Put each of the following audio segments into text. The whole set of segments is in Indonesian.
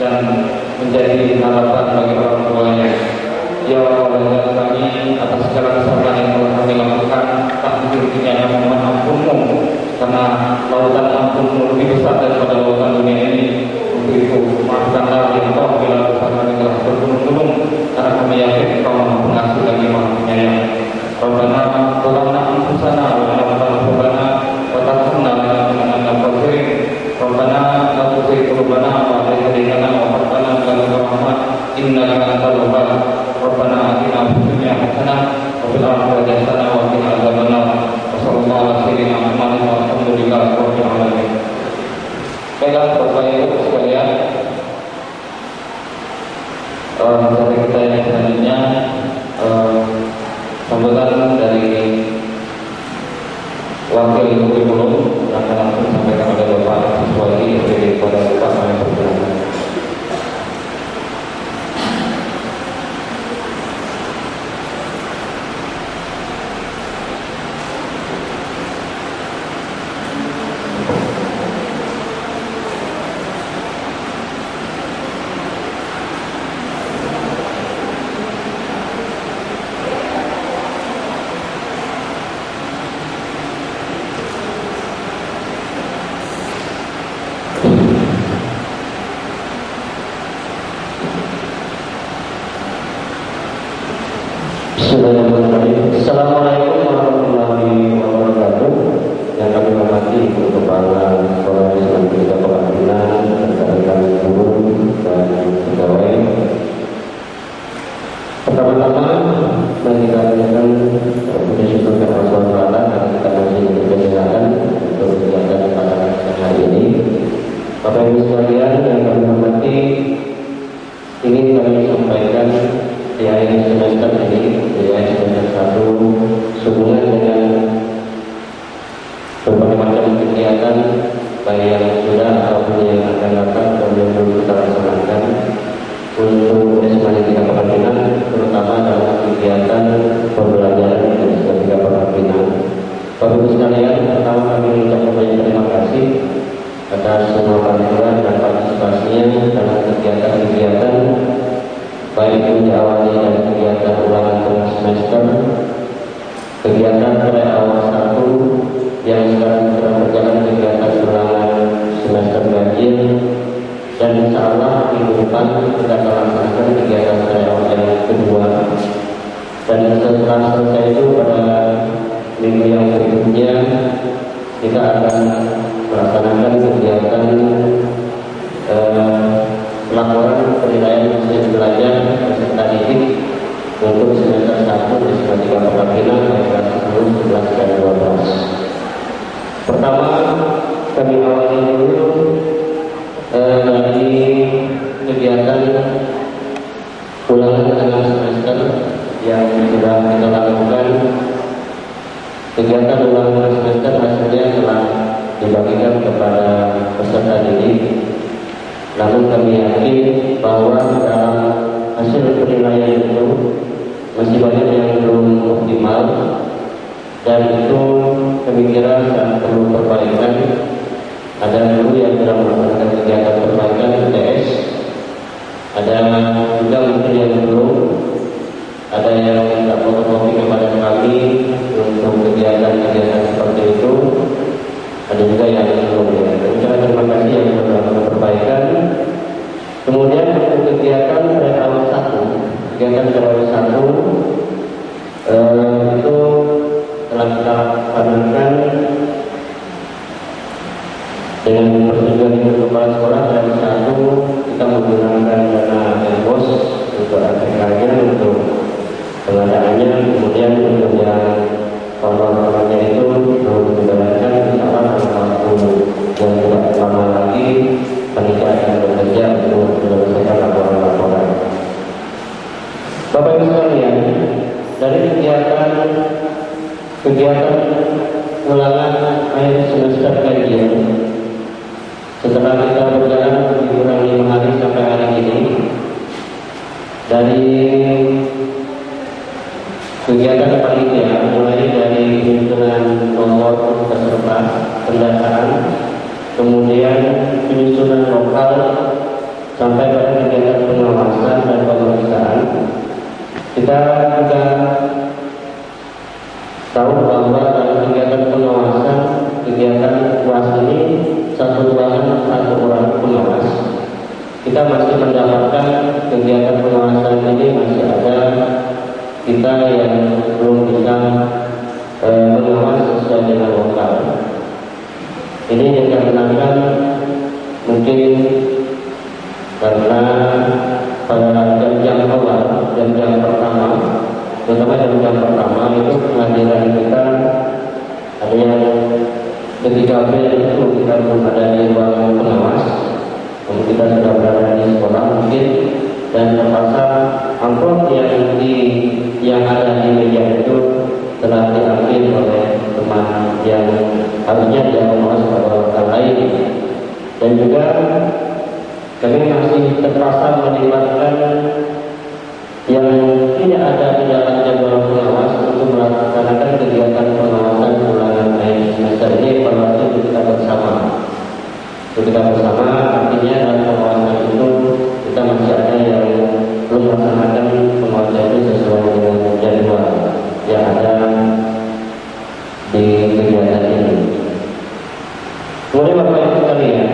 dan menjadi harapan bagi orang tuanya. Ya Allah, kami atas segala kesalahan yang telah kami lakukan, tak henti-hentinya kami mohon ampun-Mu, karena lautan ampun-Mu lebih besar daripada lautan dunia ini. Untuk itu maafkanlah ya Allah bila dosa kami telah bergunung-gunung, karena kami yakin Engkau Maha Pengasih lagi Maha Penyayang. Rabbana zalamna anfusana wa lam taghfir lana wa tarhamna lanakunanna minal khasirin. Rabbana la tuzigh qulubana ba'da idh hadaytana wa hab lana min ladunka rahmah innaka antal wahhab. Rabbana atina fid dunya hasanah wa fil akhirati hasanah wa qina adzabannar. Wassallallahu ala sayyidina Muhammadin walhamdulillahi rabbil alamin. Baiklah Bapak Ibu sekalian, materi kita yang selanjutnya sambutan dari Wakil Kurikulum yang akan langsung disampaikan oleh Bapak Siswadi SPD pada Bapak kami persilakan. Assalamualaikum warahmatullahi wabarakatuh. Yang kami hormati kepala sekolah Islam Gereja Pengambilan, rekan-rekan guru dan pegawai. Pertama-tama mari kita panjatkan puji syukur kepada Allah Taala karena kita masih diberi kesehatan untuk kegiatan pada hari ini. Bapak Ibu sekalian yang kami hormati, ingin kami sampaikan di akhir semester ini, di akhir semester 1, sehubungan dengan berbagai macam kegiatan baik yang sudah ataupun yang akan datang dan yang belum kita laksanakan untuk SMA Negeri Kabupaten Pinang, terutama dalam kegiatan pembelajaran di Negeri Kabupaten Pinang. Bapak Ibu sekalian, pertama kami mengucapkan banyak terima kasih atas semua bantuan dan partisipasinya dalam kegiatan-kegiatan baik itu diawali dari kegiatan ulangan tengah semester, kegiatan mulai awal 1 yang sekarang sedang berjalan kegiatan ulangan semester ganjil, dan insya Allah minggu depan kita akan laksanakan kegiatan awal yang kedua, dan setelah selesai itu pada minggu yang berikutnya kita akan melaksanakan kegiatan laporan penilaian hasil belajar peserta didik untuk semester 1 di SMA 3 Kabupaten Pinang kelas 10, 11, dan 12. Pertama, kami awali dulu dari kegiatan ulangan tengah semester yang sudah kita lakukan. Kegiatan ulangan semester hasilnya telah dibagikan kepada peserta didik. Namun kami yakin bahwa dalam hasil penilaian itu masih banyak yang belum optimal, dan itu kami kira sangat perlu perbaikan. Ada guru yang telah melakukan kegiatan perbaikan UTS, ada juga mungkin yang belum, ada yang tidak fotokopi kepada kami untuk kegiatan-kegiatan seperti itu, ada juga yang belum. Terima kasih yang sudah melakukan perbaikan. Kemudian untuk kegiatan awal 1, kegiatan awal 1 itu telah kita laksanakan dengan persetujuan Ibu Kepala kita masih mendapatkan kegiatan pengawasan ini, masih ada kita yang belum bisa mengawas sesuai dengan lokal. Ini dikarenakan mungkin karena pada jam-jam awal, jam-jam pertama, terutama jam-jam pertama itu pengadilan kita ada yang ketika itu kita belum ada di ruang pengawas, kalau kita sudah berada di sekolah mungkin, dan terpaksa amplop yang ada di meja itu telah diambil oleh teman yang harusnya dia pengawas pada orang lain. Dan juga kami masih terpaksa melibatkan yang tidak ada di dalam jadwal pengawas untuk melaksanakan kegiatan pengawasan ulangan akhir semester ini pada waktu kita bersama. Ketika bersama artinya dalam pengawasan itu kita masih ada yang belum melaksanakan pengawasan itu sesuai dengan jadwal yang ada di kegiatan ini. Kemudian Bapak Ibu sekalian,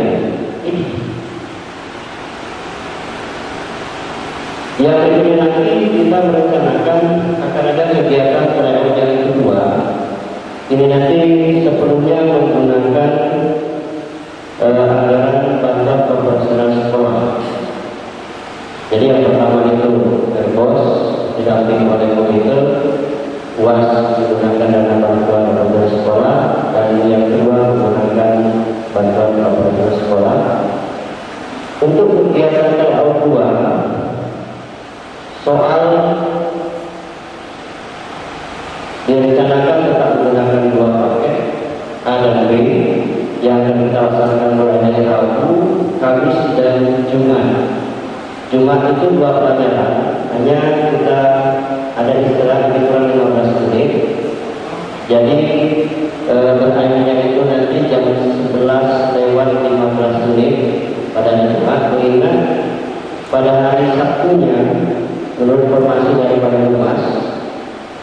yang berikutnya nanti kita merencanakan akan ada kegiatan tryout yang kedua. Ini nanti sepenuhnya menggunakan anggaran bantuan operasional sekolah. Jadi yang pertama itu Airbus didampingi oleh komite, UAS menggunakan dana bantuan operasional sekolah, dan yang kedua menggunakan bantuan operasional sekolah. Untuk kegiatan tryout 2 soal direncanakan tetap menggunakan 2 paket A dan B yang akan kita laksanakan mulai dari Rabu, Kamis, dan Jumat. Jumat itu 2 pelajaran, hanya kita ada istirahat di kurang 15 menit. Jadi berakhirnya itu nanti jam 11 lewat 15 menit pada Jumat. Mengingat pada hari Sabtunya, menurut informasi daripada Humas,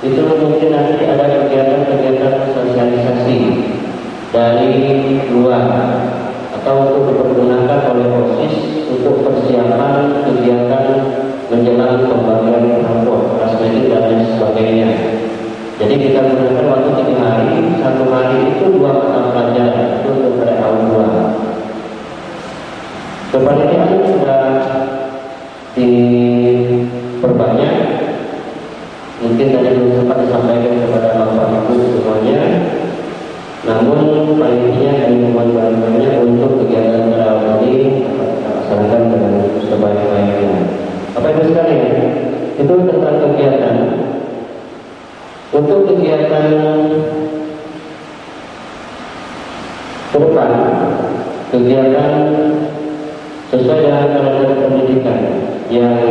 itu mungkin nanti ada kegiatan-kegiatan sosialisasi dari luar atau untuk dipergunakan oleh OSIS untuk persiapan kegiatan menjelang pembagian rapor, asmedik dan lain sebagainya. Jadi kita gunakan waktu 3 hari, 1 hari itu 2 mata pelajaran itu untuk tryout 2. Kepanitiaan sudah diperbanyak, mungkin tadi belum sempat disampaikan kepada Bapak Ibu semuanya. Namun panitia kami mohon bantuannya untuk kegiatan tryout ini kita laksanakan dengan sebaik-baiknya. Bapak Ibu sekalian, itu tentang kegiatan. Untuk kegiatan ke depan, kegiatan sesuai dengan kalender pendidikan yang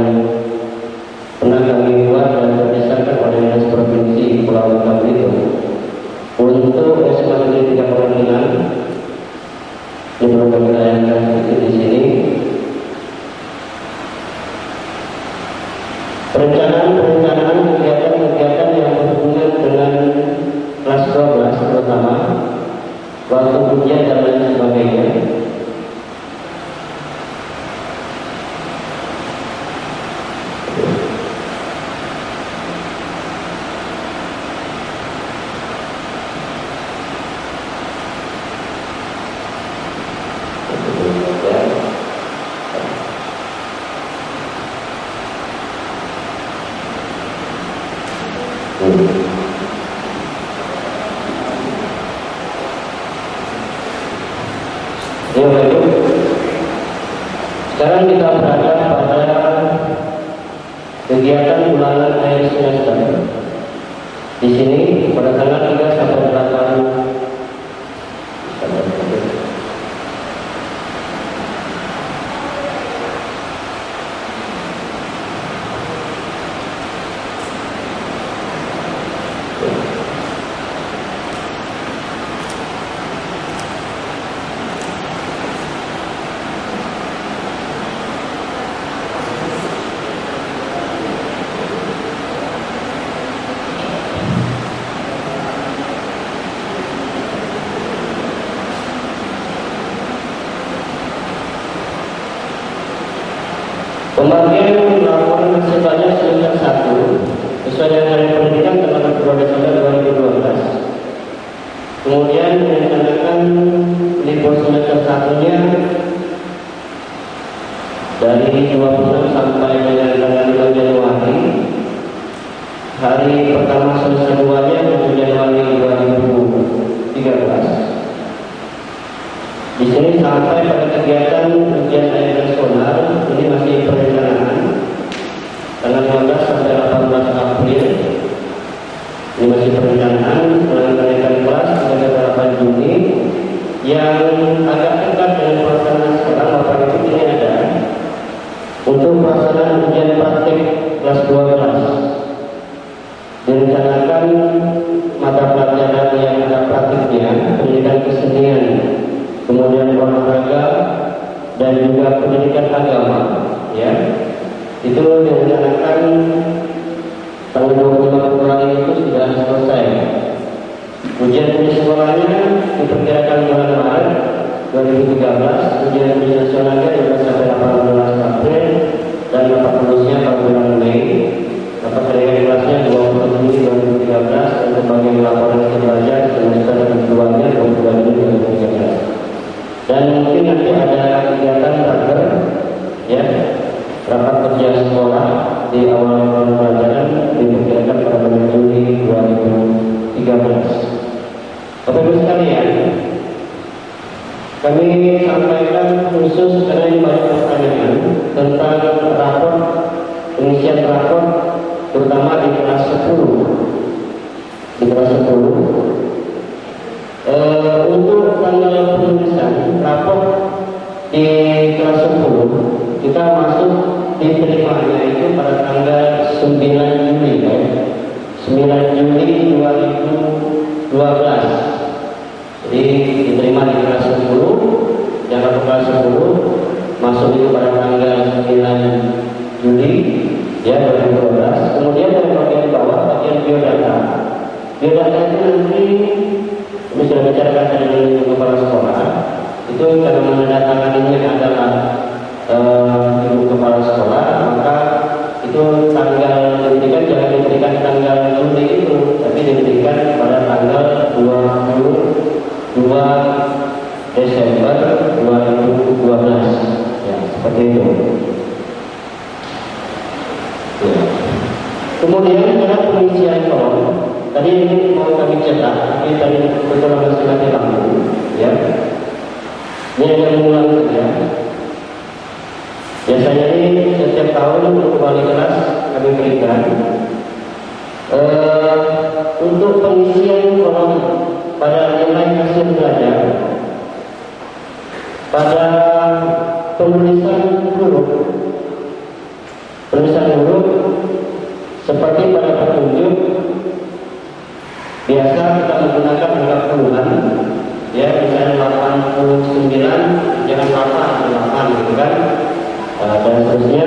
pernah kami buat dan berdasarkan oleh Dinas Provinsi Pulau Bangka Belitung untuk SMA Negeri 3 Pembangunan. Ini perlu kami tayangkan di sini. Perencanaan kegiatan-kegiatan yang berhubungan dengan kelas 12 terutama waktu ujian dan lain sebagainya. Sekarang kita berada pada kegiatan ulangan akhir semester. Di sini pada tanggal 3 sampai 8 Pembagian laporan sebanyak semester 1 sesuai dengan Hari Pendidikan tanggal 2 Desember 2012. Kemudian direncanakan libur semester 1-nya dari 26 sampai dengan tanggal 5 Januari. Hari pertama semester 2-nya 1 Januari 2013. Di sini sampai pada kegiatan ujian akhir nasional ini masih perencanaan tanggal 15 sampai 18 April. Ini masih perencanaan dengan kenaikan kelas pada 8 Juni yang agak dekat dengan pelaksanaan sekarang. Bapak Ibu ini ada untuk pelaksanaan ujian praktik kelas 12. Direncanakan mata pelajaran yang ada praktiknya pendidikan kesenian, kemudian olahraga dan juga pendidikan agama, ya. Itu direncanakan tanggal 25 Februari itu sudah selesai. Ujian di sekolahnya diperkirakan bulan Maret 2013, ujian di nasionalnya juga sampai 18 April dan dapat lulusnya pada bulan Mei. Dapat kenaikan kelasnya 20 Juni 2013 dan pembagian laporan belajar semester keduanya 22 Juni 2013. Dan mungkin nanti ada kegiatan raker, ya, rapat kerja sekolah di awal pelajaran diperkirakan pada bulan Juli 2013. Bapak Ibu sekalian, kami sampaikan khusus karena ini banyak pertanyaan tentang rapor, pengisian rapor, terutama di kelas 10. Di kelas 10. Untuk tanggal penulisan rapor di kelas 10 kita masuk diterimanya itu pada tanggal 9 Juli, ya. 9 Juli 2012. Jadi diterima di kelas 10, yang ke kelas 10 masuk itu pada tanggal 9 Juli ya 2012. Kemudian dari bagian bawah bagian biodata. Biodata itu nanti kami sudah bicarakan dengan kepala sekolah. Itu karena menandatanganinya adalah ibu kepala sekolah, maka itu tanggal diberikan jangan diberikan tanggal Juli itu, tapi diberikan pada tanggal 22 Desember 2012. Ya, seperti itu. Ya. Kemudian cara pengisian kolom. Tadi ini mau kami cetak, tapi tadi betul masih mati lampu, ya. Ini yang mengulang saja. Biasanya ini setiap tahun untuk wali kelas kami berikan untuk pengisian kolom pada nilai hasil belajar, pada penulisan huruf seperti pada petunjuk. Biasa kita menggunakan angka puluhan, ya, misalnya 89, jangan 88 gitu kan, dan seterusnya.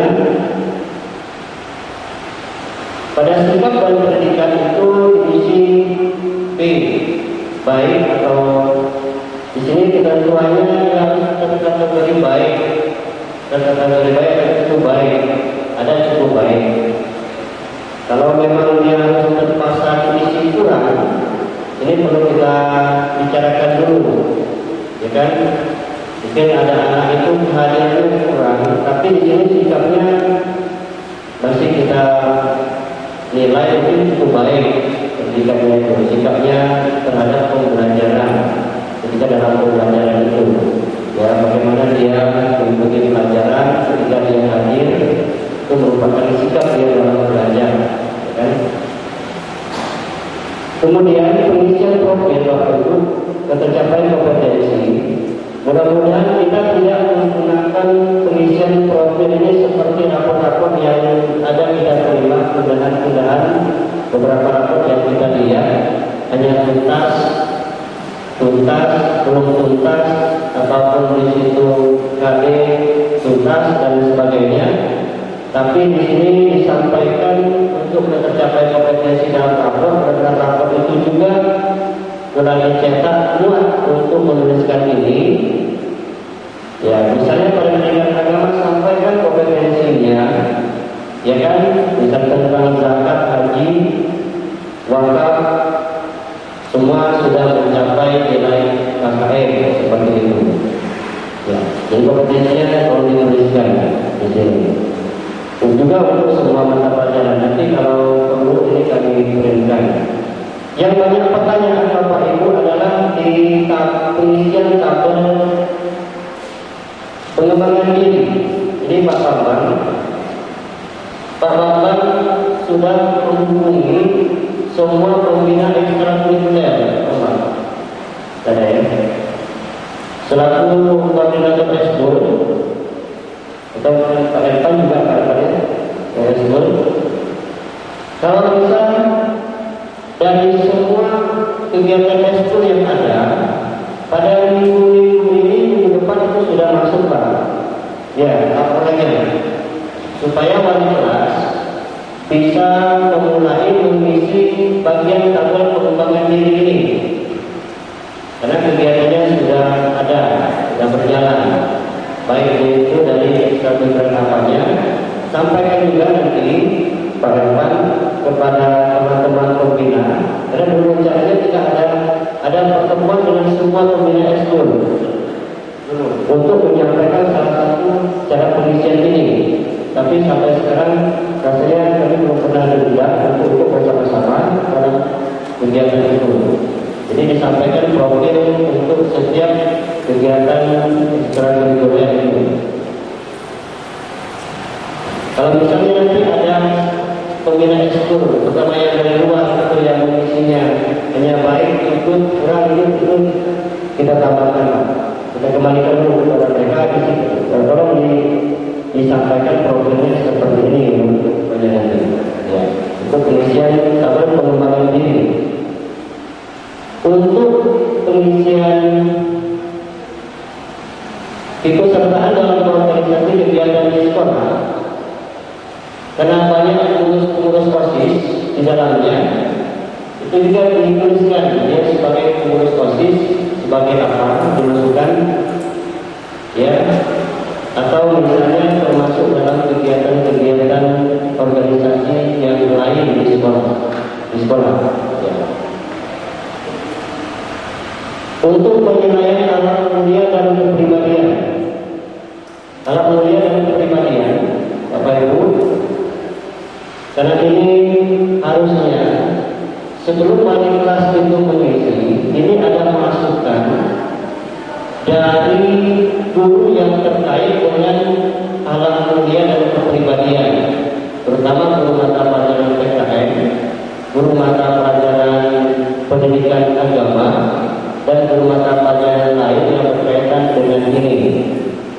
Pada sifat dan pendidikan itu diisi B, baik atau di sini ketentuannya harus kategori baik, dan kategori baik itu baik, ada cukup baik. Kalau memang dia harus terpaksa diisi kurang, ini perlu kita bicarakan dulu, ya kan? Mungkin ada anak itu kehadirannya kurang, tapi di sini sikapnya masih kita nilai mungkin cukup baik pendidikannya itu, sikapnya terhadap pembelajaran ketika dalam pembelajaran itu, ya, bagaimana dia mengikuti pelajaran ketika dia hadir. Itu merupakan sikap dia dalam belajar, ya kan? Kemudian pengisian profil Bapak Ibu tercapai kompetensi. Mudah-mudahan kita tidak menggunakan pengisian profil ini seperti rapor-rapor yang ada kita terima, mudah-mudahan beberapa rapor yang kita lihat hanya tuntas, belum tuntas, ataupun di situ KD tuntas dan sebagainya. Tapi di sini disampaikan untuk tercapai kompetensi dalam rapor, dan rapor itu juga telah dicetak muat untuk menuliskan ini. Ya, misalnya pada pendidikan agama sampaikan kompetensinya di sini. Dan juga untuk semua mata pelajaran nanti kalau perlu ini kami berikan. Yang banyak pertanyaan Bapak Ibu adalah di pengisian tabel pengembangan diri. Ini Pak Bambang sudah menghubungi semua pembina ekstrakurikuler, ada ya. Selaku koordinator ekskul atau Pak Erpan juga ya, ekskul. Kalau bisa dari semua kegiatan ekskul yang ada pada minggu-minggu ini, minggu depan itu sudah masuk Pak. Ya, laporannya supaya wali kelas bisa memulai mengisi bagian tabel pengembangan diri ini, karena kegiatannya sudah ada, sudah berjalan, baik itu dari ekstrakurikuler kampanye. Sampaikan juga nanti Pak Irfan kepada teman-teman pembina, karena dulu rencananya tidak ada pertemuan dengan semua pembina ekskul untuk menyampaikan salah satu cara pengisian ini. Tapi sampai sekarang rasanya kami belum pernah diundang untuk ikut bersama-sama dalam kegiatan itu. Jadi disampaikan profil untuk setiap kegiatan ekstrakurikuler ini. Kalau misalnya nanti ada pembina ekskul, terutama yang dari luar atau yang mengisinya hanya baik ikut kurang itu kita tambahkan, kita kembalikan dulu kepada mereka. Tolong disampaikan profilnya seperti ini untuk penjelasan ya, untuk pengisian tabel pengembangan diri. Untuk pengisian keikutsertaan dalam organisasi kegiatan di sekolah, karena banyak pengurus OSIS di dalamnya, itu juga dituliskan dia sebagai pengurus OSIS sebagai apa, dimasukkan ya, atau misalnya termasuk dalam kegiatan-kegiatan organisasi yang lain di sekolah ya. Untuk penilaian alat mulia dan kepribadian, Bapak Ibu, karena ini harusnya sebelum wali kelas itu mengisi, ini ada masukan dari guru yang terkait dengan alat mulia dan kepribadian, terutama guru mata pelajaran PKN, guru mata pelajaran pendidikan agama, dan guru mata pelajaran lain yang berkaitan dengan ini.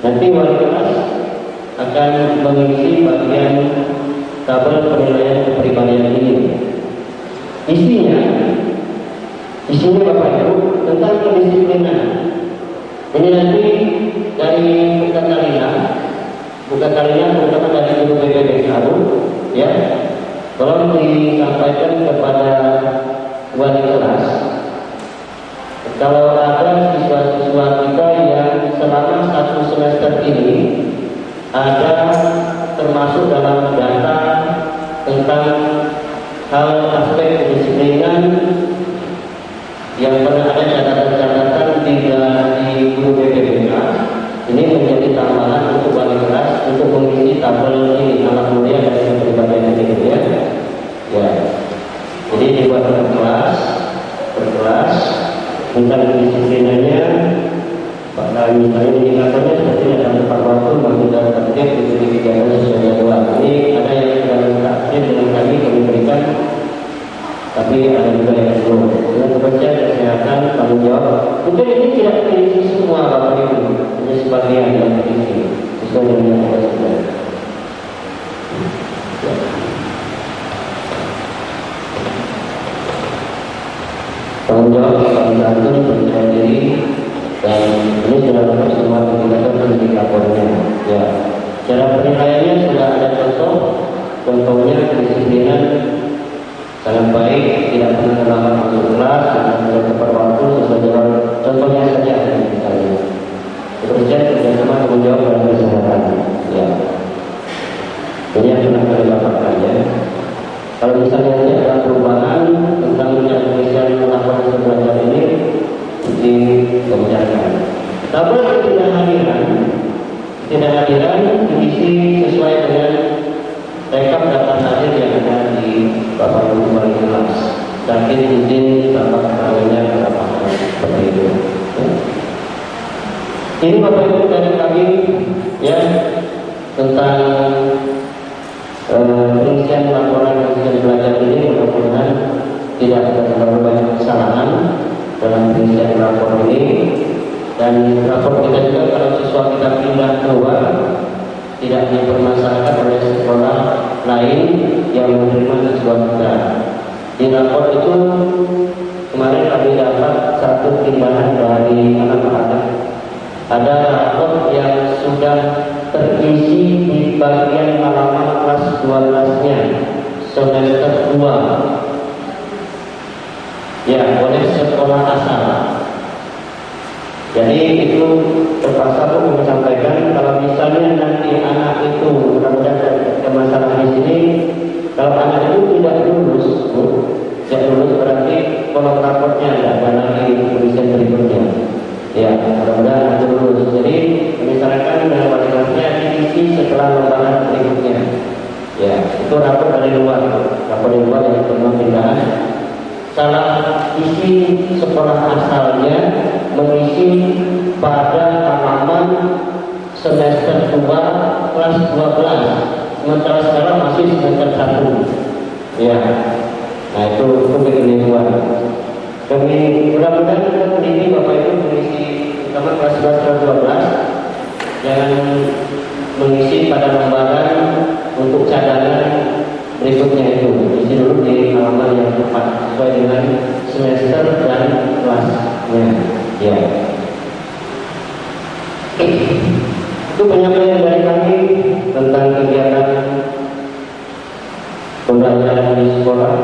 Nanti wali kelas akan mengisi bagian tabel penilaian kepribadian ini. Isinya Bapak Ibu tentang kedisiplinan. Ini nanti dari bukan Kalina terutama dari guru BPB baru, ya. Tolong disampaikan kepada wali kelas. Kalau ada siswa-siswa kita yang selama 1 semester ini ada termasuk dalam data tentang hal aspek kedisiplinan yang pernah ada catatan-catatan di guru BPBK, ini menjadi tambahan untuk wali kelas untuk mengisi tabel ini alat mulia dan kepribadian ini ya. Jadi dibuat per kelas tentang kedisiplinannya. Pada misalnya indikatornya seperti ada tempat waktu menggunakan tertib untuk kegiatan sesuai jadwal. Ini ada yang dalam takdir dengan kami berikan, tapi ada juga yang belum. Dengan kebersihan kesehatan tanggung jawab. Mungkin ini tidak terisi semua Bapak Ibu, hanya sebagian yang terisi sesuai dengan yang kita sudah. Tanggung jawab tanggung percaya diri. Dan ini sudah lengkap semua indikator-indikatornya. Ya, cara penilaiannya sudah ada contohnya kedisiplinan sangat baik, tidak pernah terlambat masuk kelas, tidak tepat waktu, sesuai jadwal. Contohnya saja misalnya. Kebersihan kerjasama tanggung jawab dalam kesehatan. Ya, ini yang pernah kami dapatkan ya. Kalau misalnya ada perubahan tentang penyelesaian laporan belajar ini, dikerjakan. Tabel ketidakhadiran diisi Ini Bapak Ibu dari kami ya tentang pengisian laporan hasil belajar ini. Mudah-mudahan tidak ada terlalu banyak kesalahan dalam pengisian lapor ini. Dan lapor kita juga kalau siswa kita pindah keluar tidak dipermasalahkan oleh sekolah lain yang menerima siswa kita. Di lapor itu kemarin kami dapat satu pindahan dari anak-anak. Ada rapor yang sudah terisi di bagian halaman kelas 12-nya semester 2. Ya, oleh sekolah asal. Jadi itu terpaksa aku menyampaikan kalau misalnya nanti anak itu mudah-mudahan ada masalah di sini, kalau anak itu tidak lulus, berarti kolom raportnya tidak ada lagi tulisan berikutnya. Ya, mudah-mudahan itu lulus. Jadi misalkan wali kelasnya diisi setelah lembaran berikutnya. Ya, itu rapor dari luar, rapor dari luar yang pernah pindahan. Salah isi sekolah asalnya mengisi pada halaman semester 2 kelas 12, sementara sekarang masih semester 1. Ya, nah itu kekeliruan. Kami mudah-mudahan kita teliti Bapak Ibu mengisi terutama kelas 11 kelas 12 jangan mengisi pada lembaran untuk cadangan berikutnya itu. Isi dulu di halaman yang tepat sesuai dengan semester dan kelasnya. Ya. Itu penyampaian dari kami tentang kegiatan pembelajaran di sekolah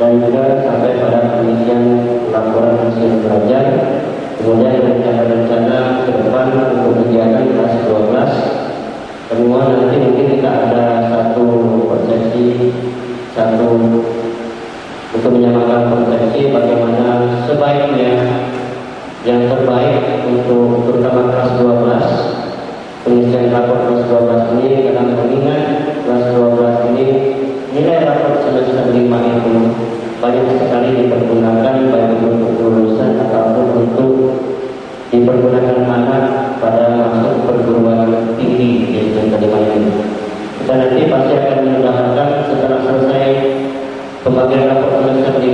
dan juga sampai pada pengisian laporan hasil belajar. Kemudian rencana-rencana ke depan untuk kegiatan kelas 12. Kedua, nanti mungkin kita ada satu konsepsi, untuk menyamakan konsepsi bagaimana sebaiknya yang terbaik untuk terutama kelas 12 pengisian rapor kelas 12 ini, karena mengingat kelas 12 ini nilai rapor semester 5 itu banyak sekali dipergunakan baik untuk lulusan ataupun untuk dipergunakan anak pada masuk perguruan tinggi di semester 5 ini. Kita nanti pasti akan mendapatkan setelah selesai pembagian rapor semester 5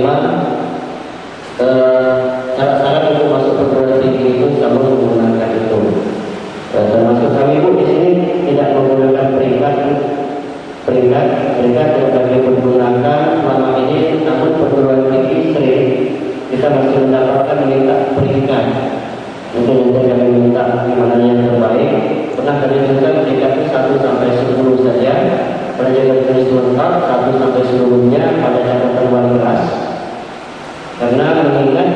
syarat-syarat untuk masuk perguruan tinggi itu sama menggunakan itu. Termasuk kami pun di sini tidak menggunakan peringkat tidak dipergunakan selama ini, namun perguruan tinggi sering kita masih mendapatkan minta peringkat. Untuk yang kami minta gimana yang terbaik. Pernah kami juga peringkat 1 sampai 10 saja. Pelajaran tulis lengkap 1 sampai 10-nya pada catatan wali kelas. Karena mengingat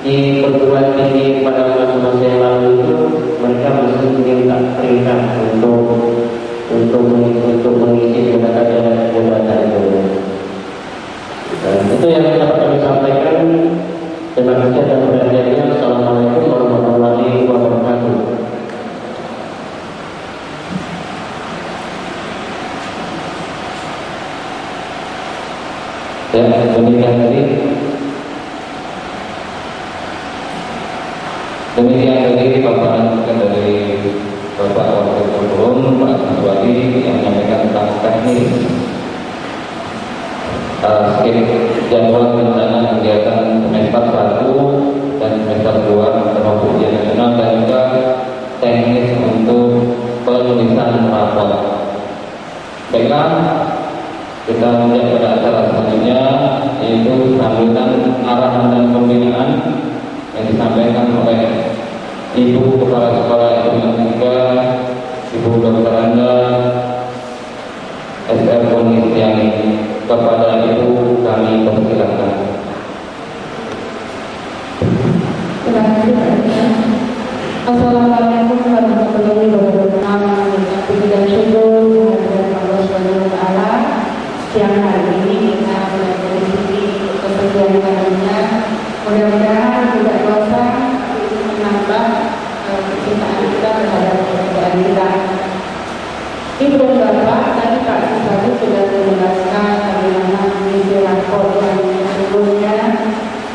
di perguruan tinggi pada masa-masa yang lalu itu mereka masih minta peringkat untuk mengisi data itu. Itu yang dapat kami sampaikan. Terima kasih atas perhatiannya. Assalamualaikum warahmatullahi wabarakatuh. Ya, demikian tadi paparan dari Bapak Wakil Gubernur Pak Aswadi yang menyampaikan tentang teknis jadwal rencana kegiatan semester 1 dan semester 2 termasuk ujian nasional dan juga teknis untuk penulisan rapor. Baiklah, kita melihat pada acara selanjutnya yaitu sambutan arahan dan pembinaan yang disampaikan oleh Ibu Kepala Sekolah SMA 3, Ibu Dr. Anda SR Ponistiani. Kepada Ibu kami persilakan. Terima kasih Pak. Assalamualaikum warahmatullahi wabarakatuh. Puji dan syukur kepada Allah Subhanahu wa taala. Siang hari ini kita belajar di sini untuk keperluan kalinya. Mudah-mudahan tidak bosan menambah kecintaan kita terhadap pekerjaan kita. Ibu dan Bapak, tadi Pak Sisadu sudah menjelaskan bagaimana mengisi rapor yang sebelumnya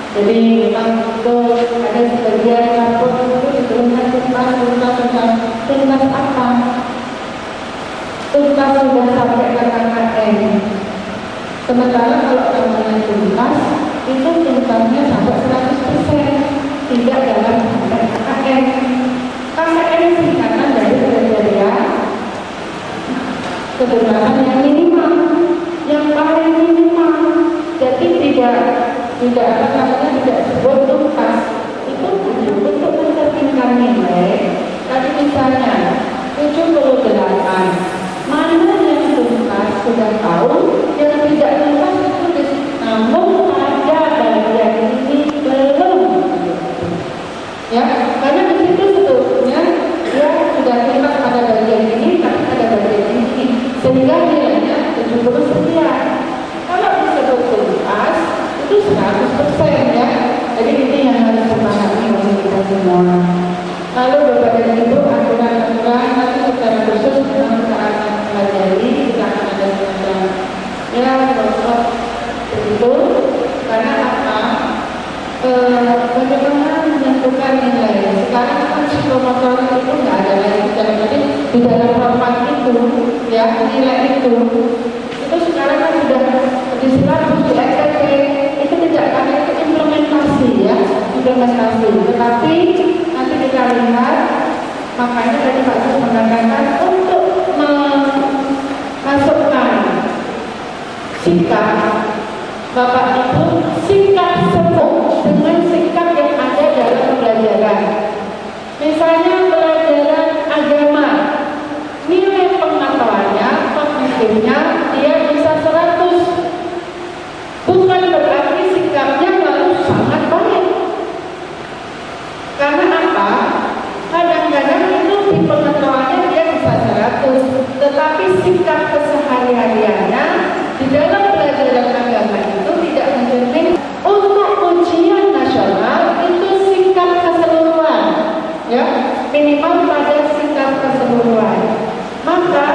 Jadi memang itu ada sebagian rapor itu dituliskan tentang tuntas apa? Tuntas sudah sampai ke KKN. Sementara kalau namanya tuntas itu tuntasnya sampai 100%, tidak dalam sampai KKN. KKN singkatan dari kriteria kebenaran yang minimal, yang paling minimal. Jadi tidak sebut tuntas. Itu untuk mencerminkan nilai. Tadi misalnya 78, mana yang tuntas sudah tahu, yang tidak tuntas itu namun ada bagian ini belum. Ya, karena di situ sebetulnya dia sudah tuntas pada bagian ini, tapi ada bagian ini, sehingga nilainya 70 sekian. Kalau disebut tuntas itu 100% ya. Jadi ini yang harus dipahami oleh kita semua. Lalu Bapak dan Ibu, aturan-aturan nanti secara khusus memang kita akan pelajari, kita akan ada semacam ya workshop begitu. Karena apa? Bagaimana menentukan nilai? Sekarang kan psikomotor itu nggak ada lagi, jadi di dalam format itu ya nilai itu sekarang kan sudah di silabus di SPP itu tidak karena itu implementasi ya, implementasi. Tetapi nanti kita lihat, makanya tadi Pak Sus mengatakan untuk memasukkan sikap Bapak Ibu, sikap semua dengan sikap yang ada dalam pembelajaran. Misalnya pelajaran agama, nilai pengetahuannya, kognitifnya dia bisa 100. Bukan berarti sikapnya lalu sangat baik. Karena apa? Kadang-kadang itu di pengetahuannya dia bisa 100, tetapi sikap kesehari-hariannya di dalam pelajaran agama itu tidak mencermin. Untuk ujian nasional itu sikap keseluruhan, ya minimal pada sikap keseluruhan. Maka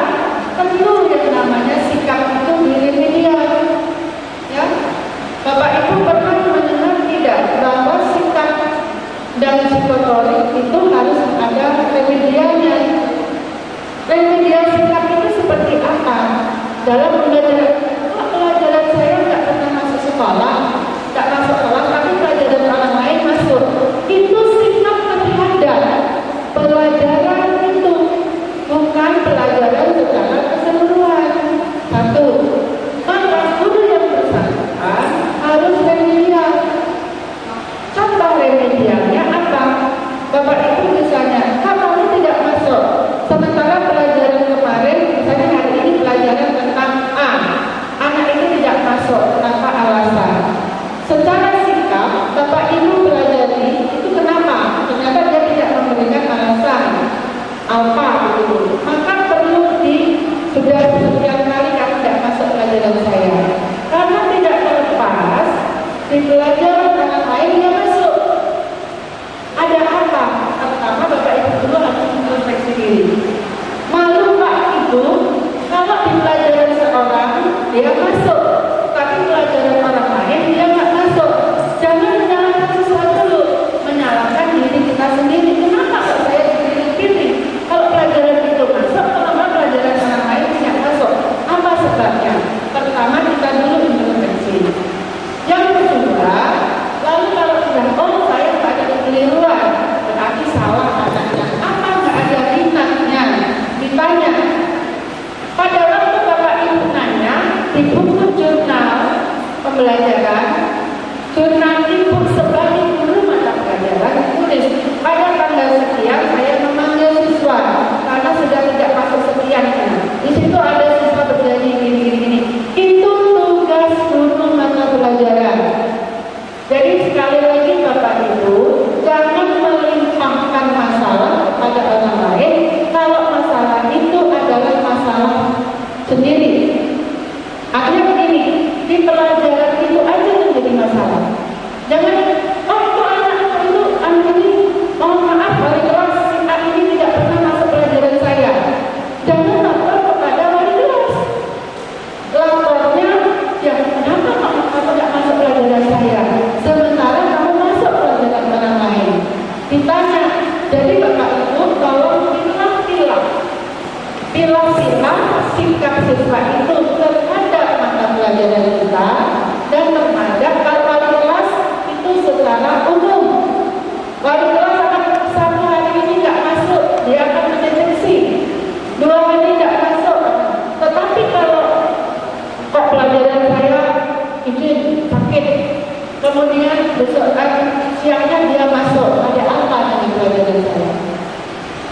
perlu yang namanya sikap itu remedial. Ya, Bapak Ibu pernah mendengar tidak bahwa sikap dan psikotorik itu harus ada remedialnya. Remedial sikap itu seperti apa? Dalam pelajaran saya nggak pernah masuk sekolah, tapi pelajaran orang lain masuk. Itu sikap terhadap pelajaran itu, bukan pelajaran secara keseluruhan. Satu, maka guru yang bersangkutan harus remedial. Contoh remedialnya apa? Bapak Ibu misalnya, kamu tidak masuk, sementara pelajaran kemarin, misalnya hari ini pelajaran tentang A, anak ini tidak masuk tanpa alasan. Secara sikap, Bapak Ibu pelajari itu kenapa? Ternyata dia tidak memberikan alasan apa itu. Maka perlu sudah sekian kali kamu tidak masuk pelajaran saya. Karena tidak terlepas di pelajaran orang lain dia masuk. Ada apa? Pertama Bapak Ibu dulu harus introspeksi diri. Malu Pak Ibu kalau di pelajaran seorang dia masuk, tapi pelajaran orang lain dia nggak masuk. Jangan menyalahkan sesuatu dulu, menyalahkan diri kita sendiri. Kenapa kok saya dipilih? Kalau pelajaran itu masuk, kalau pelajaran orang lain tidak masuk, apa sebabnya? Pertama kita dulu introspeksi. Yang kedua, lalu kalau sudah saya nggak ada kekeliruan, berarti salah katanya. Apa nggak ada minatnya? Ditanya. Pada waktu Bapak Ibu nanya di buku jurnal pembelajaran, jurnal Ibu sebagai guru mata pelajaran tulis pada tanggal sekian saya memanggil siswa karena sudah tidak masuk sekian. Di situ ada siswa berjanji gini. Itu tugas guru mata pelajaran. Jadi sekali lagi Bapak Ibu, jangan melimpahkan masalah kepada orang lain kalau masalah itu adalah masalah sendiri. Artinya begini, di pelajaran itu aja menjadi masalah. Jangan, itu anak ini, mohon maaf, wali kelas si A ini tidak pernah masuk pelajaran saya. Jangan lapor kepada wali kelas. Lapornya, ya kenapa kamu tidak masuk pelajaran saya? Sementara sila-sila sikap siswa itu terhadap mata pelajaran kita dan terhadap wali kelas itu secara umum. Wali kelas akan satu hari ini nggak masuk, dia akan mendeteksi. 2 hari nggak masuk. Tetapi kalau kok pelajaran saya izin sakit, kemudian besok siangnya dia masuk, ada apa dengan pelajaran saya?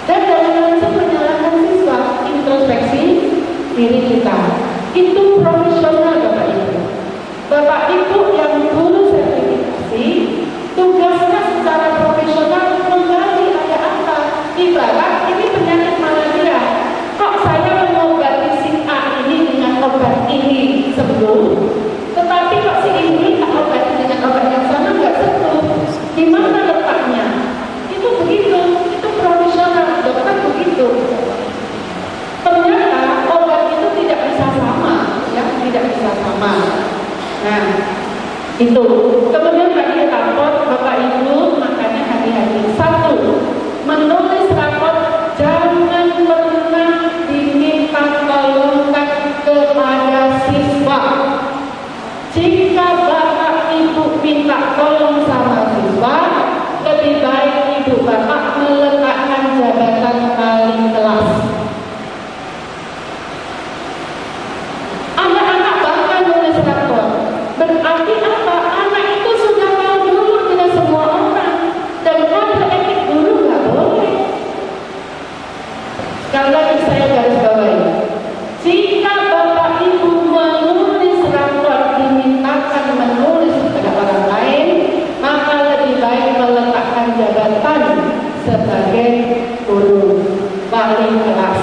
Dan jangan langsung menyalahkan siswa, introspeksi diri kita. Itu profesional Bapak Ibu. Bapak Ibu yang dulu sertifikasi, tugasnya secara profesional menggali ada apa. Ibarat ini penyakit malaria. Kok saya mengobati si A ini dengan obat ini sembuh, tetapi kok si ini tak obati dengan obat yang sama nggak sembuh. Di mana letaknya? Itu begitu. Itu profesional. Dokter begitu. Ternyata obat itu tidak bisa sama, ya, tidak bisa sama. Nah, itu. Kemudian tadi raport Bapak Ibu, makanya hati-hati. 1, menulis raport jangan pernah diminta tolongkan kepada siswa. Jika Bapak Ibu minta tolong sama siswa, lebih baik Ibu Bapak meletakkan jabatan wali kelas. Anak-anak bahkan nulis rapor. Berarti apa? Anak itu sudah tahu dulu tidak semua orang, dan kode etik dulu nggak boleh. Karena saya garis bawahi, jika Bapak Ibu menulis rapor dimintakan menulis kepada orang lain, maka lebih baik meletakkan jabatan sebagai guru wali kelas.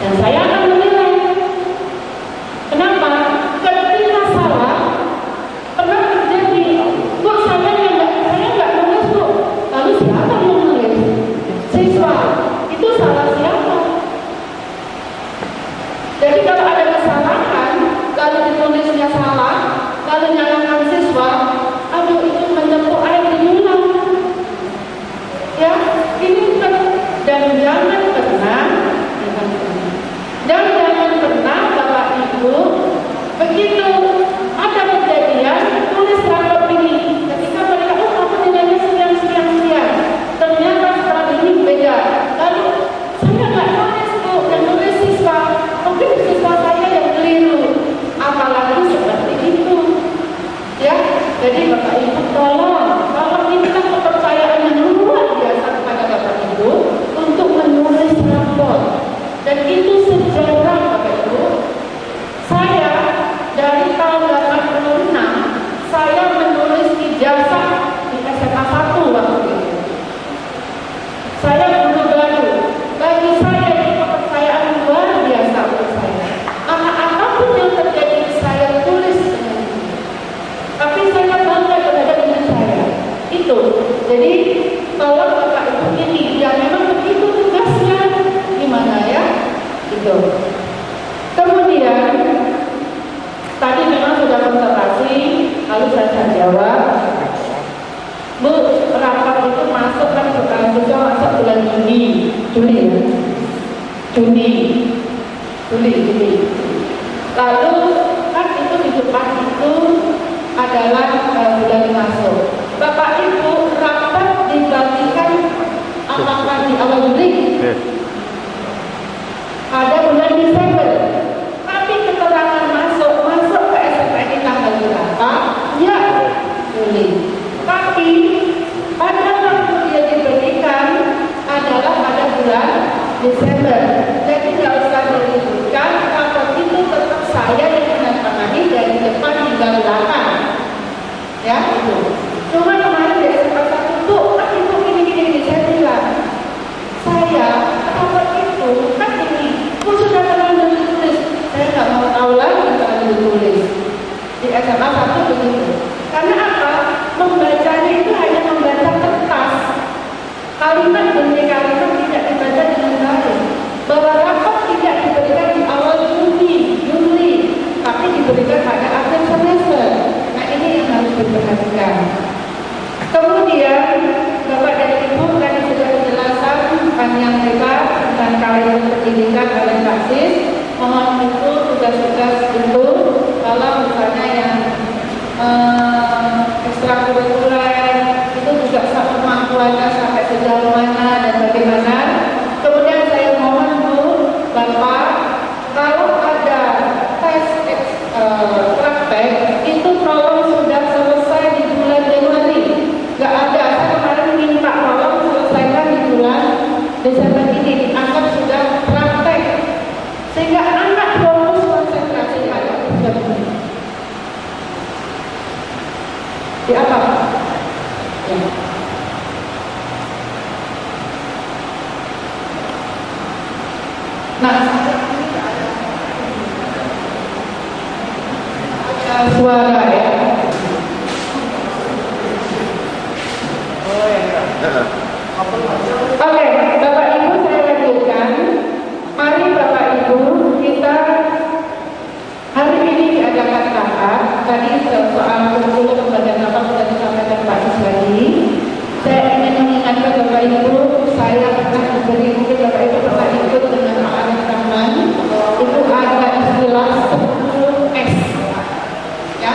Dan saya akan menilai. Kenapa? Ketika salah pernah terjadi, Bu, saya nggak nulis, Bu. Lalu siapa yang nulis? Siswa. Itu salah siapa? Jadi kalau ada kesalahan, lalu ditulisnya salah, lalu nyalakan siswa, aduh itu menyempuh air di mulut. Ya, ini kan. Dan jangan pernah Bapak Ibu begitu ada kejadian tulis rapor ini, ketika mereka aku nilainya sekian, ternyata setelah ini beda, lalu saya nggak nulis, Bu, dan nulis siswa, mungkin siswa saya yang keliru, apalagi seperti itu, ya. Jadi Bapak Ibu tolong minta kepercayaan yang luar biasa kepada Bapak Ibu untuk menulis rapor. Dan itu sejarah Bapak Ibu. Saya dari tahun 86 saya menulis ijazah di SMA 1 waktu itu. Saya guru baru. Bagi saya itu kepercayaan luar biasa untuk saya. Apapun yang terjadi saya tulis dengan ini. Tapi saya bangga terhadap diri saya. Itu. Jadi kalau Bapak Ibu ini ya memang begitu tugasnya, gimana ya? Itu. Kemudian tadi memang sudah konsultasi, lalu saya jawab, Bu, rapat itu masuk kan sekarang juga masuk bulan Juli. Lalu kan itu di depan itu adalah bulan masuk. Bapak Ibu rapat dibagikan apakah di awal Juli? Ada bulan Desember. Tapi keterangan masuk ke SPNI tanggal berapa? Ya, Juli. Tapi pada waktu dia diberikan adalah pada bulan Desember. Jadi nggak usah diributkan, rapor itu tetap saya yang menandatangani dari depan hingga belakang. Ya, itu. Cuma kemarin di SMA 1, Bu, kan itu gini, saya bilang, saya rapor itu kan ini, Bu sudah terlalu ditulis, saya nggak mau tahu lagi terlalu ditulis. Di SMA 1 begitu. Karena apa? Membacanya itu hanya membaca kertas. Kalimat demi kalimat tidak dibaca dengan baik. pendidikan oleh Pak Sis. Mohon itu tugas-tugas itu kalau misalnya yang ekstrakurikuler itu juga kemampuannya sampai sejauh mana dan bagaimana. Kemudian saya mohon Bu, Bapak, kalau ada tes praktek itu tolong sudah selesai di bulan Januari. Gak ada, saya kemarin minta tolong selesaikan di bulan Desember ini, dianggap sudah praktek sehingga anak fokus konsentrasi pada tugas ini. Di apa? Ya. Nah, suara ya. Oke, Bapak Ibu saya lanjutkan. Mari Bapak Ibu kita hari ini diadakan rapat. Tadi soal kurikulum pembelajaran apa sudah disampaikan Pak Iswadi. Saya ingin mengingatkan Bapak Ibu, saya pernah diberi, mungkin Bapak Ibu pernah ikut dengan Pak Anies Rahman. Itu ada istilah 10S, ya,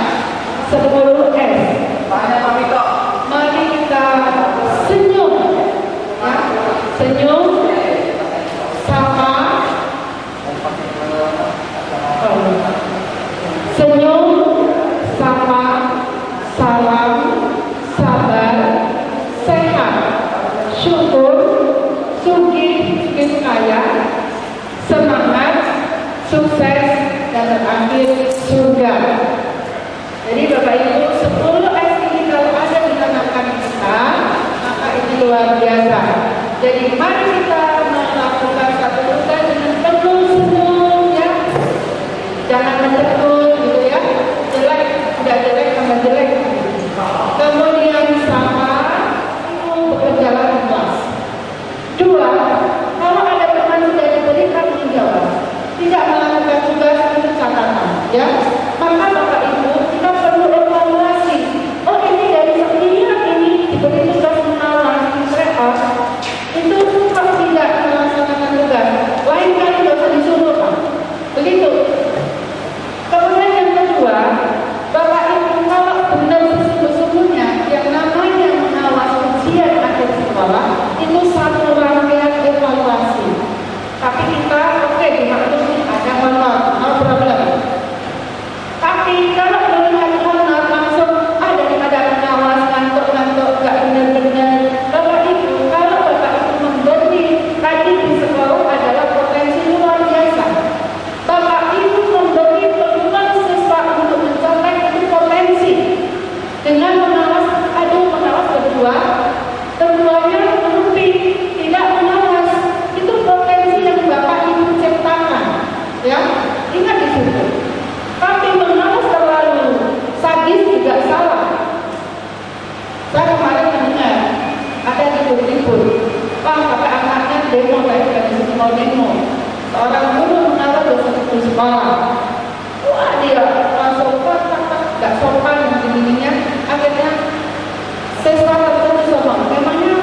10S. Mari kita senyum, ya, senyum, sapa, senyum, sapa, salam, sabar, sehat, syukur, sugih, kaya, semangat, sukses, dan terakhir surga. Jadi Bapak Ibu, 10S ini kalau ada di tangan kita, maka ini luar biasa. Jadi mari kita melakukan satu tugas dengan penuh senyum, ya. Jangan mencekut gitu ya. Jelek, tidak jelek sama jelek. Kemudian sama itu berjalan ikhlas. 2, kalau ada teman sudah diberikan menjawab, tidak melakukan tugas itu catatan, ya. Maka Bapak Ibu kita perlu evaluasi. Oh ini dari sekian ini diberi tugas mengawas, itu kok tidak melaksanakan tugas. Lain kali tidak usah disuruh Pak. Begitu. Kemudian yang kedua, Bapak Ibu kalau benar sesungguhnya yang namanya mengawas ujian akhir sekolah itu satu rangkaian evaluasi. Tapi kita oke dimaklumi ada honor, no problem. Tapi kalau melihat honor langsung daripada mengawas ngantuk-ngantuk gak benar-benar. Bapak Ibu kalau Bapak Ibu memberi tadi di sekolah adalah potensi luar biasa. Bapak Ibu memberi peluang siswa untuk mencontek itu potensi. Dengan mengawas, mengawas keduanya menutupi, tidak mengawas, itu potensi yang Bapak Ibu ciptakan, ya, ingat di situ. Tapi mengawas terlalu sadis juga salah. Saya kemarin mendengar ada ribut-ribut, Pak kata anaknya demo, saya bukan mau demo. Seorang guru mengawas dosen di sekolah. Wah dia langsung gak sopan begininya. Akhirnya siswa tertentu sama, memangnya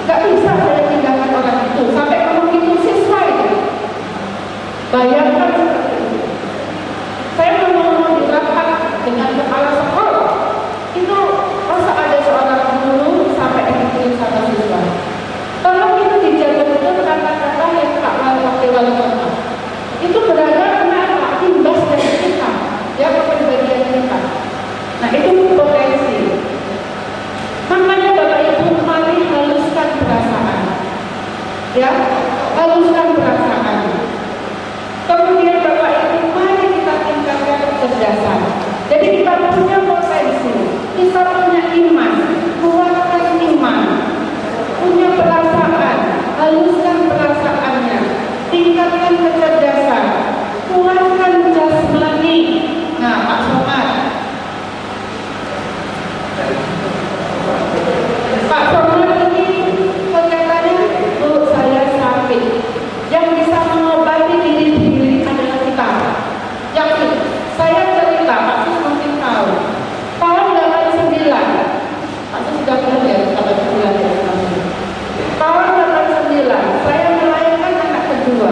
gak bisa saya tinggalkan orang itu sampai ngomong itu siswa itu. Bayangkan seperti itu. Saya ngomong di rapat dengan kepala sekolah itu masa ada seorang guru sampai dikirim sama siswa. Tolong itu dijaga betul kata-kata yang tak lalu wakil wali kota. Itu berada karena imbas dari kita, ya kepribadian kita. Nah itu potensi. Makanya Bapak Ibu mari haluskan perasaan, ya, haluskan perasaan. Kemudian Bapak Ibu mari kita tingkatkan kecerdasan. Jadi kita punya potensi, kita punya iman, kuatkan iman, punya perasaan, haluskan perasaannya, tingkatkan kecerdasan, kuatkan jasmani. Nah Pak Somad, Pak Somad ini kelihatannya Bu saya sakit. Yang bisa mengobati diri sendiri adalah kita. Yakin, saya cerita, Pak Sus mungkin tahu. Tahun 89, Pak Sus sudah pernah ya, kalau 9 ya. Tahun 89, saya melahirkan anak kedua.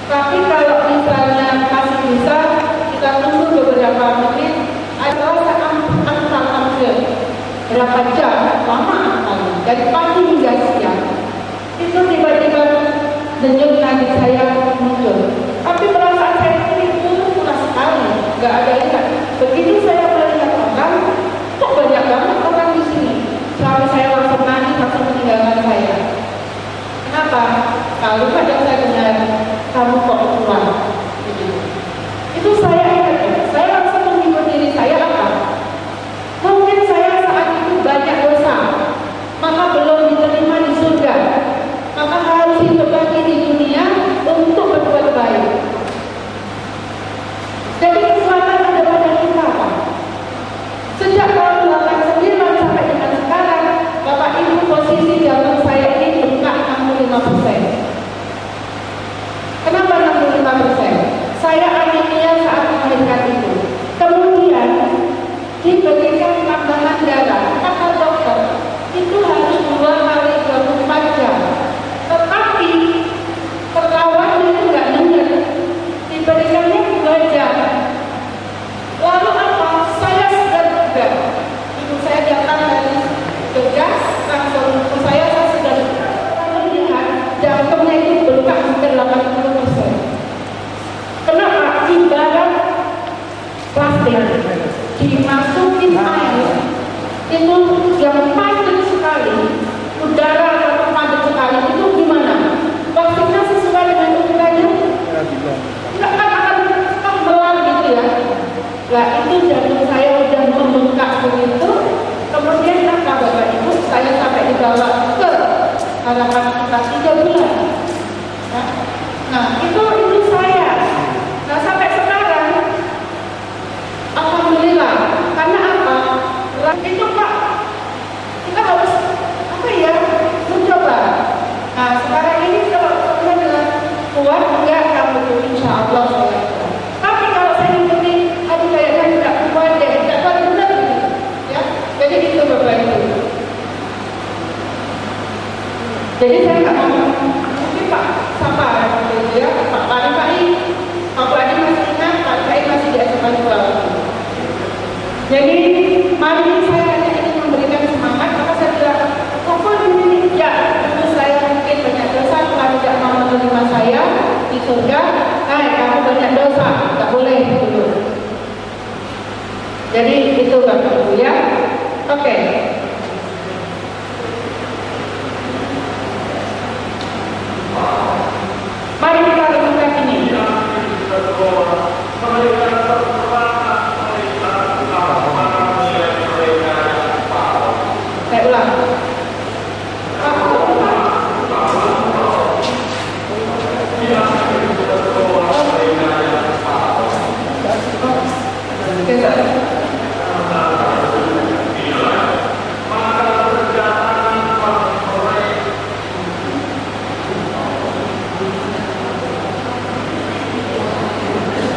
Tapi kalau misalnya masih bisa, kita tunggu beberapa menit atau ambil berapa jam, lama sekali, dari pagi hingga siang. Itu tiba-tiba denyut nadi saya muncul. Tapi perasaan saya itu murah sekali, nggak ada lihat. Begitu saya melihat orang, kok banyak banget orang di sini. Suami saya langsung nangis, langsung meninggalkan saya. Kenapa? Kalau kadang saya dengar, kamu kok keluar? Itu saya ingat, saya langsung menghibur diri saya apa? Mungkin saya saat itu banyak dosa, maka belum diterima di surga, maka harus hidup lagi di dunia untuk berbuat baik. Jadi kesempatan ada pada kita, Pak. Sejak tahun 89 sampai dengan sekarang, Bapak Ibu, posisi jantung saya ini bengkak 65%. Kenapa 65%? Saya anemia saat melahirkan itu. Kemudian diberikan tambahan darah. Kata dokter, itu harus 2 kali 24 jam. Tetapi perawat itu nggak dengar. Diberikannya 2 jam. Lalu apa? Saya sudah juga. Ibu saya datang dari tugas, langsung ke saya sudah melihat jantungnya itu bengkak hampir 80%. Kenapa? Ibarat plastik dimasukin air itu yang padat sekali, udara yang padat sekali itu gimana? Plastiknya sesuai dengan ukurannya? Nggak akan tenggelam gitu ya. Nah itu jantung saya udah membengkak begitu. Kemudian kata Bapak Ibu, saya sampai dibawa ke harapan kita 3 bulan. Nah itu saya. Nah sampai sekarang, alhamdulillah. Karena apa? Itu Pak, kita harus apa ya? Mencoba. Nah sekarang ini kalau kita dengan kuat enggak kamu tuh insya Allah saya. Tapi kalau saya ikuti, aduh kayaknya tidak kuat deh, tidak kuat benar gitu. Ya, jadi itu Bapak Ibu. Jadi saya nggak mau mungkin Pak sabar gitu ya, Pak Pai, Pak Pai masih ingat, Pak Pai masih di SMA 2. Jadi mari saya hanya ingin memberikan semangat, maka saya bilang, pokok ini ya, tentu saya mungkin banyak dosa, Tuhan tidak mau menerima saya di surga. Kamu banyak dosa, nggak boleh dulu. Jadi itu Bapak Ibu ya. Oke. Mari kita renungkan ini. Saya ulang.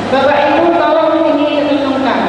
Bapak Ibu tolong ini renungkan.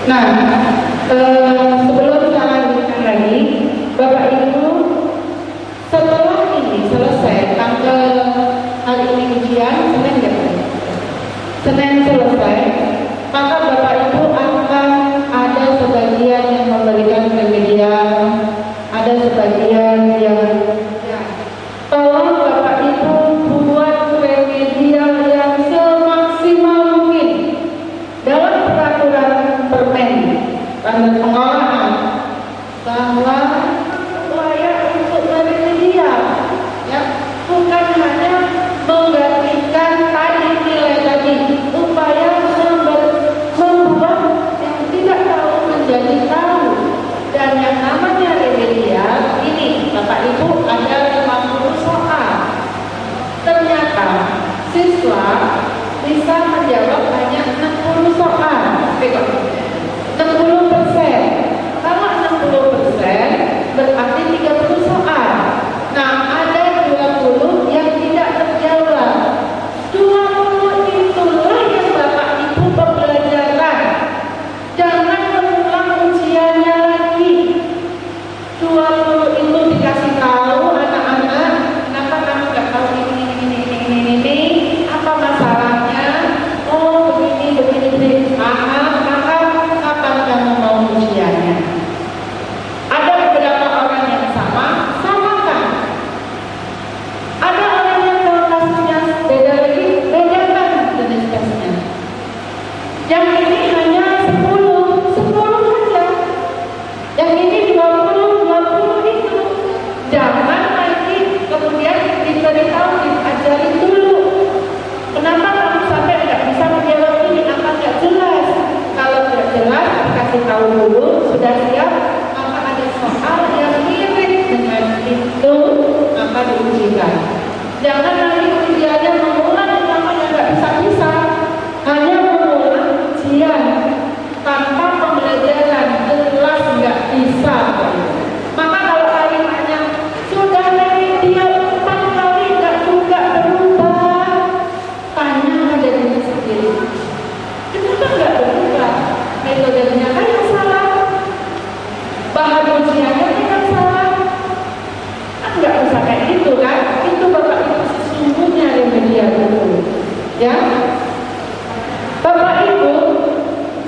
Nah, sebelum saya lanjutkan lagi, Bapak Ibu, setelah ini selesai tanggal hari ini ujian, Senin selesai, maka Bapak Ibu akan ada sebagian yang memberikan remedial, ada sebagian yang tolong Bapak Ibu buat remedial yang semaksimal mungkin dalam peraturan permen dan pengolahan bahwa layak untuk remedial, ya, bukan hanya menggantikan tadi nilai tadi, upaya membuat yang tidak tahu menjadi tahu. Dan yang namanya remedial ini, Bapak Ibu, ada 50 soal. Ternyata siswa bisa menjawab hanya 60 soal. 60%. Kalau 60% berarti 30 soal. Nah, ada 20 yang tidak terjawab. 20 itulah yang Bapak Ibu pembelajaran. Jangan mengulang ujiannya lagi. 20 itu dikasih tahu anak-anak, kenapa kamu nggak tahu ini, apa masalahnya? Oh, begini. Maka kapan kamu mau ujiannya? Ada beberapa orang yang samakan. Ada orang yang kalau kasusnya beda lagi, bedakan jenis tesnya. Yang ini hanya 10 saja. Yang ini 20 itu. Jangan lagi kemudian diberitahu, diajari dulu. Kenapa kamu sampai tidak bisa menjawab ini? Apa tidak jelas? Kalau tidak jelas, dikasih tahu dulu, sudah siap, maka ada soal yang mirip dengan itu, maka diujikan. Jangan lagi ujiannya mengulang namanya nggak bisa-bisa, hanya mengulang ujian tanpa pembelajaran, jelas nggak bisa. Maka kalau kalimatnya sudah remedial 4 kali nggak juga berubah, tanya pada diri sendiri, kenapa nggak berubah? Metodenya kan yang salah, bahan ujiannya yang salah, kan nggak bisa kayak gitu kan? Itu Bapak Ibu sesungguhnya remedial itu, ya. Bapak Ibu,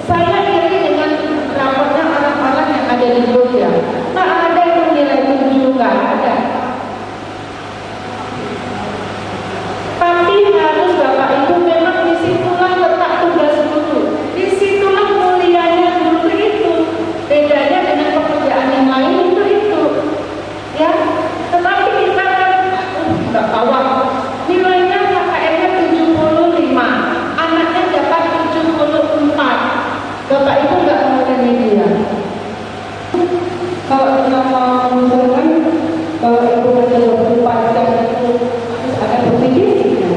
saya iri dengan rapotnya orang-orang yang ada di Jogja. Nggak ada yang nilai 7, nggak ada. Tapi harus Bapak Ibu memang disitulah letak tugas guru. Disitulah mulianya guru itu. Bedanya dengan pekerjaan yang lain itu. Ya, tetapi kita kan nggak tahu. Nilainya KKM-nya 75, anaknya dapat 74. Bapak Ibu nggak mau remedial. Kalau kita mau mengusulkan bahwa Ibu ada 24 jam itu harus ada bukti fisiknya.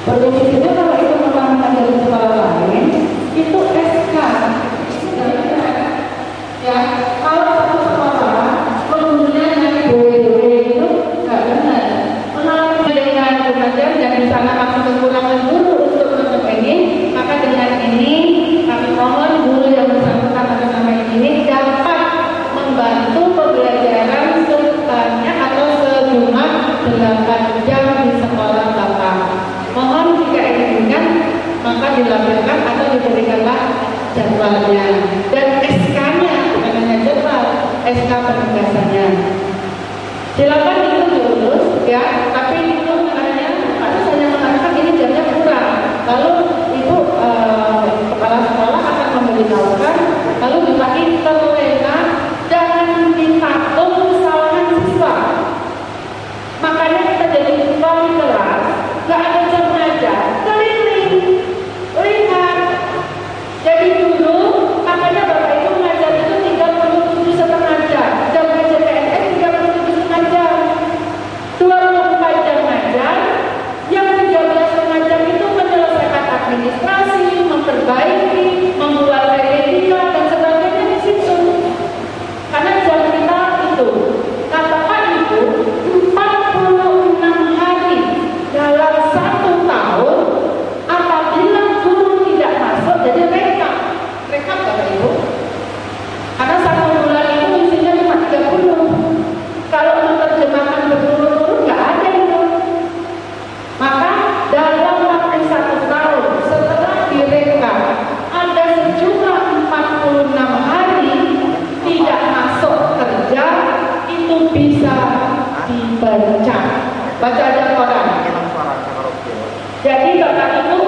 Bukti fisiknya kalau itu memang dari sekolah lain, itu SK. Ya, kalau satu sekolah pengunjungnya naik itu nggak benar. Mengalami dengan pengajar dan di sana masih kekurangan guru untuk menutup ini, maka dengan ini kami mohon guru yang bersangkutan atas nama ini dapat membantu pembelajaran sebanyak atau sejumlah 8 jam di sekolah Bapak. Mohon jika diinginkan maka dilampirkan atau diberikanlah jadwalnya dan SK-nya, bukan hanya jadwal, SK penugasannya. Silakan itu diurus ya, tapi itu hanya saya mengatakan ini jamnya kurang. Lalu Ibu kepala sekolah akan memberitahukan, lalu dipakai terlena, jangan ditatung kesalahan siswa. Makanya kita jadi wali kelas, nggak ada jam ngajar, keliling, lihat. Jadi dulu, makanya Bapak Ibu ngajar itu 37,5 jam, jam ngajar PNS 37,5 jam, 24 itu bisa dibaca. Baca aja koran. Jadi Bapak Ibu,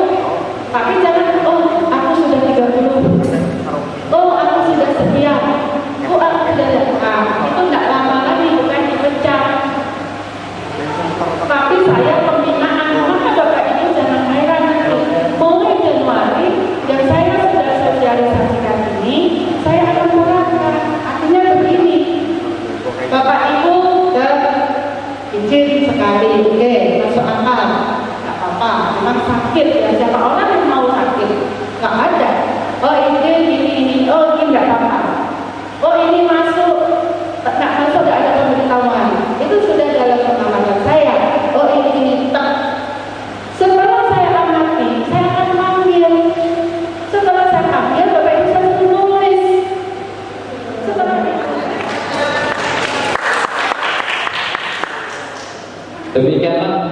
tapi jangan, oh aku sudah 30, oh aku sudah sekian, oh aku sudah itu nggak lama lagi, bukan dipecat. Tapi saya pembinaan, maka Bapak Ibu jangan heran nanti mulai Januari yang saya sudah sosialisasikan ini, saya akan terapkan. Artinya begini, Bapak Ibu izin sekali, oke, masuk akal, nggak apa-apa, memang sakit ya, siapa orang yang mau sakit, nggak ada. Oh ini, oh ini nggak apa-apa, oh ini masuk, nggak masuk, nggak ada pemberitahuan, itu sudah dalam pengamalan saya. Oh ini, tak. Setelah saya amati, saya akan panggil. Setelah saya panggil, Bapak Ibu saya suruh nulis. Setelah Demikianlah